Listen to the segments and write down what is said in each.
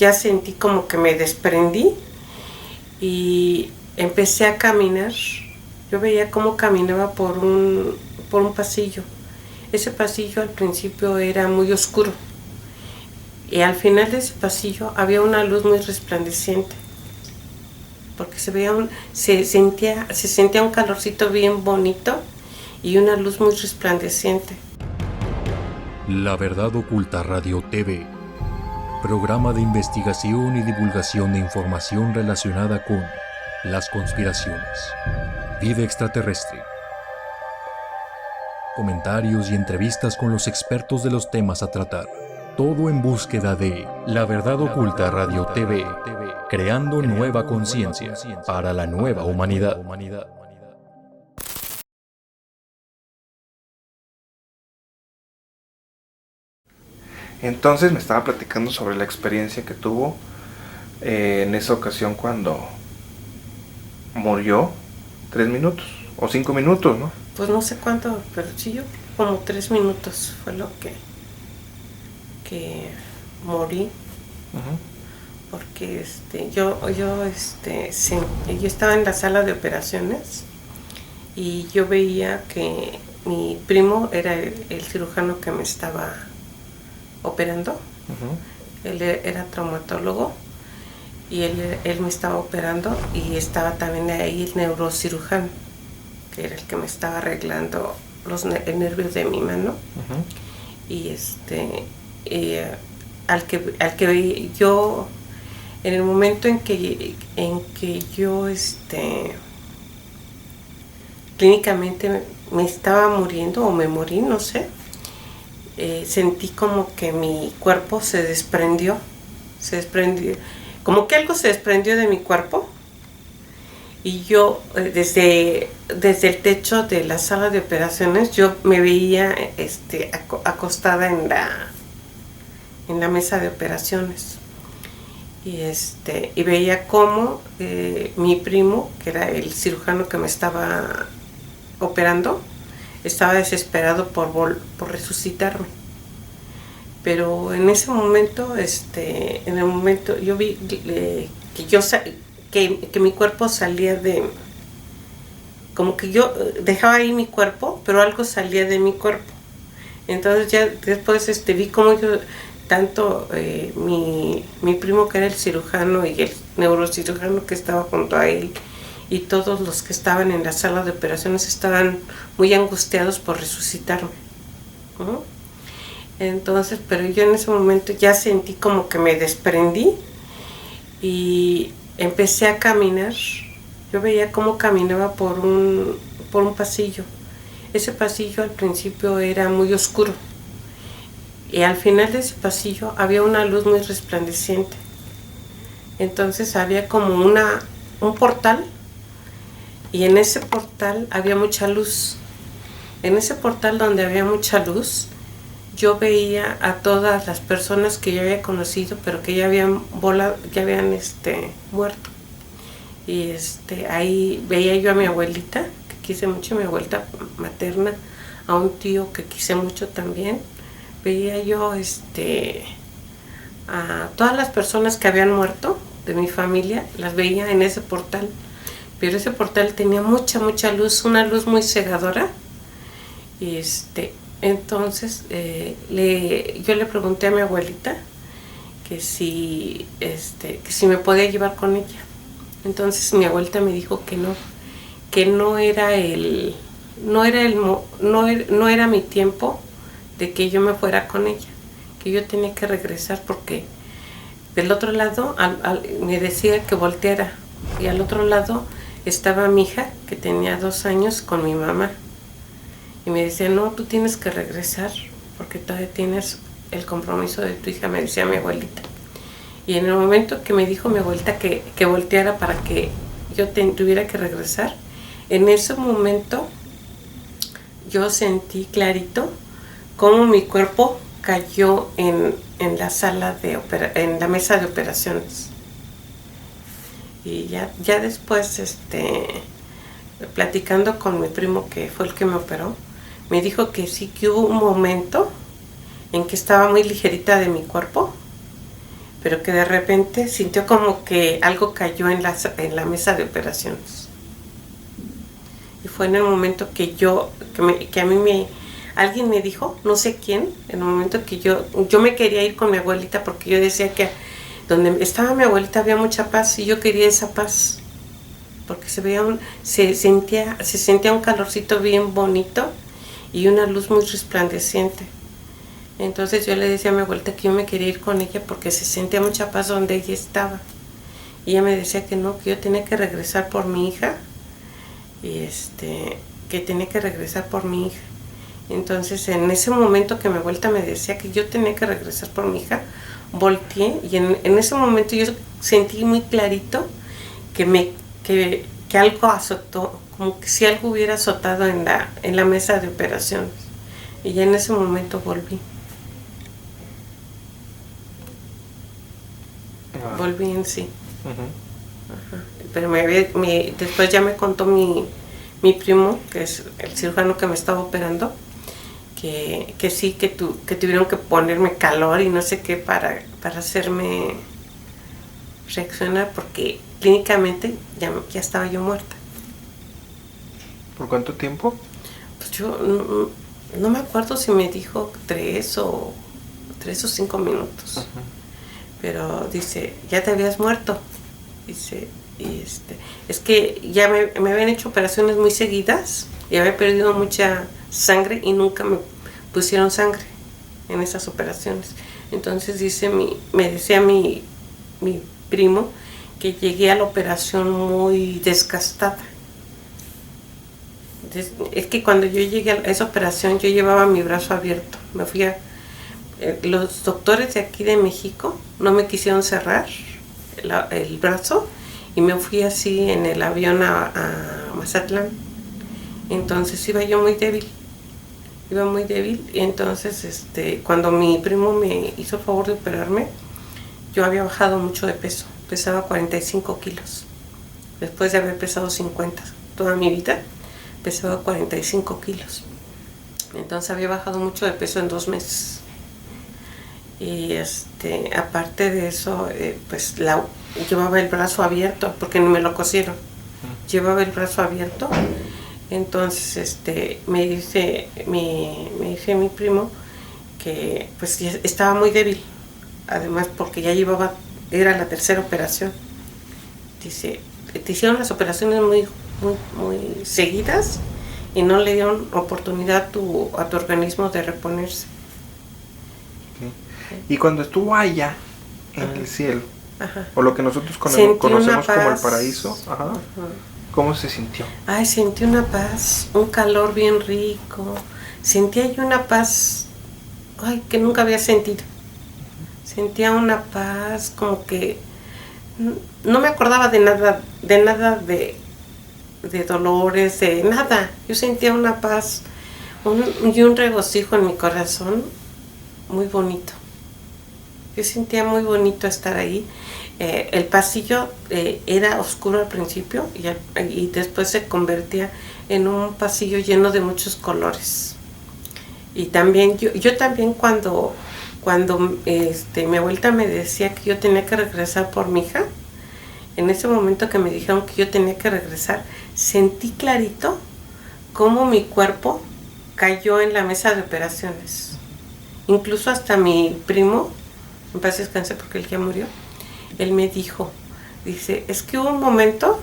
ya sentí como que me desprendí y empecé a caminar. Yo veía cómo caminaba por un pasillo. Ese pasillo al principio era muy oscuro y al final de ese pasillo había una luz muy resplandeciente, porque se sentía un calorcito bien bonito y una luz muy resplandeciente. La Verdad Oculta Radio TV, programa de investigación y divulgación de información relacionada con las conspiraciones, vida extraterrestre, comentarios y entrevistas con los expertos de los temas a tratar. Todo en búsqueda de La Verdad Oculta Radio TV, creando nueva conciencia para la nueva humanidad. Entonces me estaba platicando sobre la experiencia que tuvo en esa ocasión cuando murió 3 minutos o 5 minutos, ¿no? Pues no sé cuánto, pero sí, yo como 3 minutos fue lo que morí. Porque yo estaba en la sala de operaciones y yo veía que mi primo era el cirujano que me estaba operando. Él era traumatólogo y él me estaba operando, y estaba también ahí el neurocirujano, que era el que me estaba arreglando el nervio de mi mano. Y al que yo, en el momento en que yo clínicamente me estaba muriendo o me morí, no sé, sentí como que mi cuerpo se desprendió, como que algo se desprendió de mi cuerpo, y yo desde el techo de la sala de operaciones yo me veía acostada en la mesa de operaciones, y veía cómo mi primo, que era el cirujano que me estaba operando, estaba desesperado por resucitarme. Pero en ese momento, yo vi que mi cuerpo salía como que yo dejaba ahí mi cuerpo, pero algo salía de mi cuerpo. Entonces ya después vi cómo yo, tanto mi primo, que era el cirujano, y el neurocirujano que estaba junto a él, y todos los que estaban en la sala de operaciones estaban muy angustiados por resucitarme. Entonces, pero yo en ese momento ya sentí como que me desprendí y empecé a caminar. Yo veía cómo caminaba por un pasillo. Ese pasillo al principio era muy oscuro y al final de ese pasillo había una luz muy resplandeciente. Entonces había como un portal, y en ese portal había mucha luz. En ese portal donde había mucha luz, yo veía a todas las personas que yo había conocido, pero que ya habían muerto. Y ahí veía yo a mi abuelita, que quise mucho, mi abuelita materna, a un tío que quise mucho también. Veía yo a todas las personas que habían muerto de mi familia, las veía en ese portal. Pero ese portal tenía mucha luz, una luz muy cegadora. Y entonces yo le pregunté a mi abuelita que si me podía llevar con ella. Entonces mi abuelita me dijo que no era mi tiempo de que yo me fuera con ella, que yo tenía que regresar, porque del otro lado me decía que volteara, y al otro lado estaba mi hija, que tenía 2 años, con mi mamá. Y me decía, no, tú tienes que regresar porque todavía tienes el compromiso de tu hija, me decía mi abuelita. Y en el momento que me dijo mi abuelita que volteara para que yo tuviera que regresar, en ese momento yo sentí clarito cómo mi cuerpo cayó en la mesa de operaciones. Y ya después, platicando con mi primo, que fue el que me operó, me dijo que sí, que hubo un momento en que estaba muy ligerita de mi cuerpo, pero que de repente sintió como que algo cayó en la mesa de operaciones. Y fue en el momento que alguien me dijo, no sé quién, en el momento que yo me quería ir con mi abuelita, porque yo decía que donde estaba mi abuelita había mucha paz y yo quería esa paz, porque se sentía un calorcito bien bonito y una luz muy resplandeciente. Entonces yo le decía a mi abuelita que yo me quería ir con ella porque se sentía mucha paz donde ella estaba. Y ella me decía que no, que yo tenía que regresar por mi hija, y que tenía que regresar por mi hija. Entonces en ese momento que mi abuelita me decía que yo tenía que regresar por mi hija, volteé y en ese momento yo sentí muy clarito que algo azotó, como que si algo hubiera azotado en la mesa de operaciones. Y ya en ese momento volví. Volví en sí. Ajá. Pero después ya me contó mi primo, que es el cirujano que me estaba operando, que sí, que tuvieron que ponerme calor y no sé qué para hacerme reaccionar, porque clínicamente ya estaba yo muerta. ¿Por cuánto tiempo? Pues yo no me acuerdo si me dijo 3 o 5 minutos. Uh-huh. Pero dice, ya te habías muerto. Dice, es que ya me habían hecho operaciones muy seguidas y había perdido mucha sangre y nunca me pusieron sangre en esas operaciones. Entonces me decía mi primo que llegué a la operación muy desgastada. Es que cuando yo llegué a esa operación yo llevaba mi brazo abierto. Me fui los doctores de aquí de México no me quisieron cerrar el brazo y me fui así en el avión a Mazatlán. Entonces iba yo muy débil. Y entonces cuando mi primo me hizo el favor de operarme, yo había bajado mucho de peso. Pesaba 45 kilos. Después de haber pesado 50 toda mi vida, pesaba 45 kilos. Entonces había bajado mucho de peso en 2 meses. Y aparte de eso, pues llevaba el brazo abierto, porque no me lo cosieron. Llevaba el brazo abierto. Entonces me dice mi primo que pues estaba muy débil, además porque ya era la 3ª operación. Dice, te hicieron las operaciones muy, muy, muy seguidas y no le dieron oportunidad a tu organismo de reponerse. Y cuando estuvo allá en Ajá. el cielo, Ajá. o lo que nosotros conocemos como el paraíso, ajá. Ajá. ¿Cómo se sintió? Ay, sentí una paz, un calor bien rico. Sentía yo una paz, que nunca había sentido. Sentía una paz, como que no me acordaba de nada de dolores, de nada. Yo sentía una paz y un regocijo en mi corazón muy bonito. Yo sentía muy bonito estar ahí. El pasillo era oscuro al principio y después se convertía en un pasillo lleno de muchos colores. Y también yo también cuando mi abuelita me decía que yo tenía que regresar por mi hija, en ese momento que me dijeron que yo tenía que regresar, sentí clarito cómo mi cuerpo cayó en la mesa de operaciones. Incluso hasta mi primo, en paz descanse porque él ya murió, él me dice, es que hubo un momento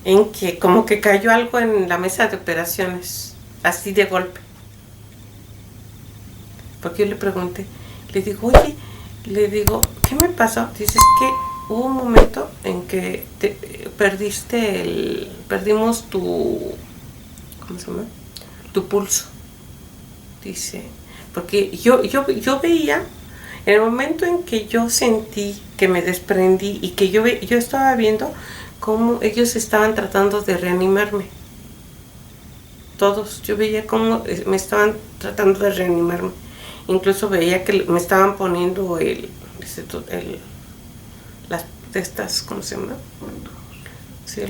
en que como que cayó algo en la mesa de operaciones, así de golpe. Porque yo le pregunté, le digo, oye, ¿qué me pasó? Dice, es que hubo un momento en que perdimos tu, ¿cómo se llama? Tu pulso. Dice, porque yo veía, en el momento en que yo sentí que me desprendí y que yo estaba viendo cómo ellos estaban tratando de reanimarme. Todos, yo veía cómo me estaban tratando de reanimarme. Incluso veía que me estaban poniendo las estas, ¿cómo se llama? Sí,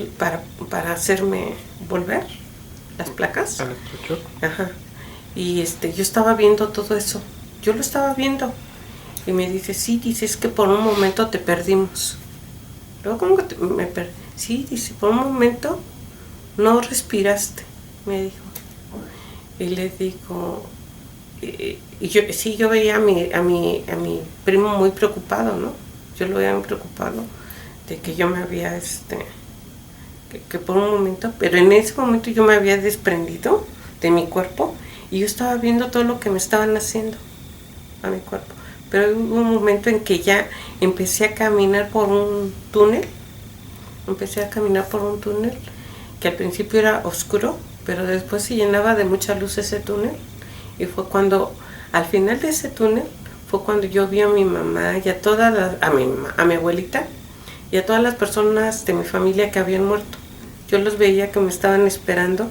para hacerme volver, las placas. Electroshock. Ajá. Y yo estaba viendo todo eso. Yo lo estaba viendo. Y me dice, sí, dice, es que por un momento te perdimos. Luego, ¿cómo que me perdí? Sí, dice, por un momento no respiraste, me dijo. Y le digo, yo veía a mi primo muy preocupado, ¿no? Yo lo veía muy preocupado de que yo me había, que por un momento, pero en ese momento yo me había desprendido de mi cuerpo y yo estaba viendo todo lo que me estaban haciendo a mi cuerpo. Pero hubo un momento en que ya empecé a caminar por un túnel, que al principio era oscuro, pero después se llenaba de mucha luz ese túnel. Y fue cuando, al final de ese túnel, fue cuando yo vi a mi mamá y a mi abuelita y a todas las personas de mi familia que habían muerto. Yo los veía que me estaban esperando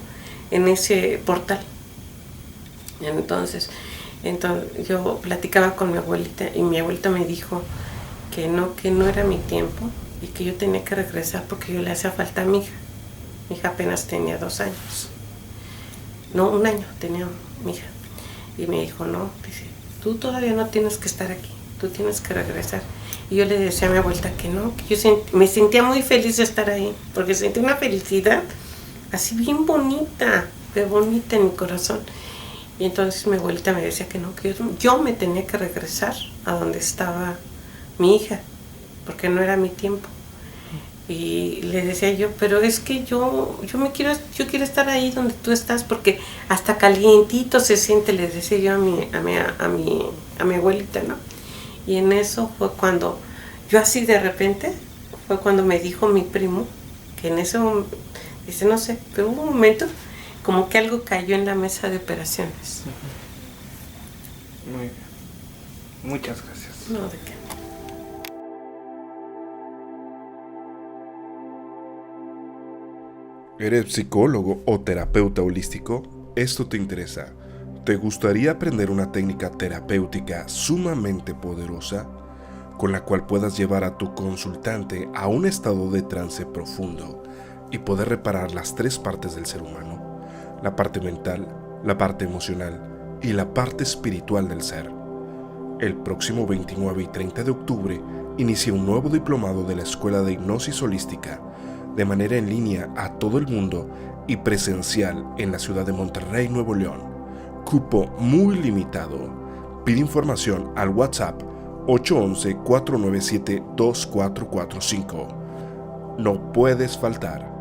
en ese portal. Entonces yo platicaba con mi abuelita y mi abuelita me dijo que no era mi tiempo y que yo tenía que regresar porque yo le hacía falta a mi hija. Mi hija apenas tenía 2 años. No, 1 año tenía mi hija. Y me dijo, no, dice, tú todavía no tienes que estar aquí, tú tienes que regresar. Y yo le decía a mi abuelita que no, que yo me sentía muy feliz de estar ahí, porque sentí una felicidad así bien bonita, de bonita en mi corazón. Y entonces mi abuelita me decía que no, que yo me tenía que regresar a donde estaba mi hija, porque no era mi tiempo. Y le decía yo, pero es que yo quiero estar ahí donde tú estás, porque hasta calientito se siente, le decía yo a mi abuelita, ¿no? Y en eso fue cuando, yo así de repente, fue cuando me dijo mi primo, que en ese momento, dice, no sé, pero hubo un momento como que algo cayó en la mesa de operaciones. Muy bien. Muchas gracias. No, ¿de qué? ¿Eres psicólogo o terapeuta holístico? ¿Esto te interesa? ¿Te gustaría aprender una técnica terapéutica sumamente poderosa, con la cual puedas llevar a tu consultante a un estado de trance profundo y poder reparar las 3 partes del ser humano? La parte mental, la parte emocional y la parte espiritual del ser. El próximo 29 y 30 de octubre inicia un nuevo diplomado de la Escuela de Hipnosis Holística, de manera en línea a todo el mundo y presencial en la ciudad de Monterrey, Nuevo León. Cupo muy limitado. Pide información al WhatsApp 811-497-2445. No puedes faltar.